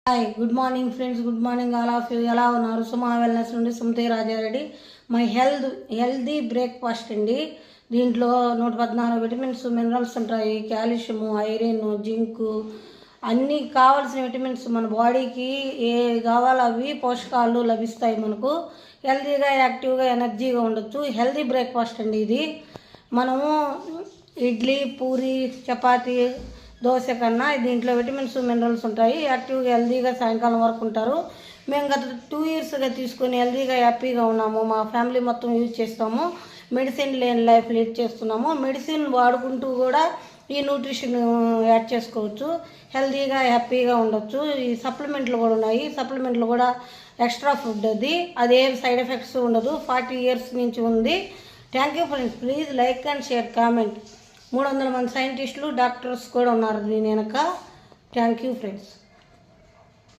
Hi good morning friends, good morning all of you. ఎలా ఉన్నారు? Suma wellness నుండి Sumathi Rajareddy. My healthy breakfast అండి. దీంట్లో 114 విటమిన్స్ మినరల్స్ ఉంటాయి. కాల్షియము, ఐరన్, జింకు అన్నీ కావాల్సిన విటమిన్స్ మన బాడీకి ఏ కావాలో అవి పోషకాలు లభిస్తాయి. మనకు హెల్తీగా, యాక్టివ్గా, ఎనర్జీగా ఉండొచ్చు. హెల్దీ బ్రేక్ఫాస్ట్ అండి ఇది. మనము ఇడ్లీ, పూరి, చపాతీ, దోశ కన్నా దీంట్లో విటమిన్స్ మినరల్స్ ఉంటాయి. యాక్టివ్గా, హెల్తీగా సాయంకాలం వరకు ఉంటారు. మేము గత 2 ఇయర్స్గా తీసుకొని హెల్తీగా, హ్యాపీగా ఉన్నాము. మా ఫ్యామిలీ మొత్తం యూజ్ చేస్తాము. మెడిసిన్ లేని లైఫ్ లీడ్ చేస్తున్నాము. మెడిసిన్ వాడుకుంటూ కూడా ఈ న్యూట్రిషన్ యాడ్ చేసుకోవచ్చు. హెల్తీగా, హ్యాపీగా ఉండొచ్చు. ఈ సప్లిమెంట్లు కూడా ఉన్నాయి. సప్లిమెంట్లు కూడా ఎక్స్ట్రా ఫుడ్ అది ఏం సైడ్ ఎఫెక్ట్స్ ఉండదు. 40 ఇయర్స్ నుంచి ఉంది. Thank you friends. Please like and share, comment. 300 మంది సైంటిస్టులు, డాక్టర్స్ కూడా ఉన్నారు దీని వెనక. Thank you friends.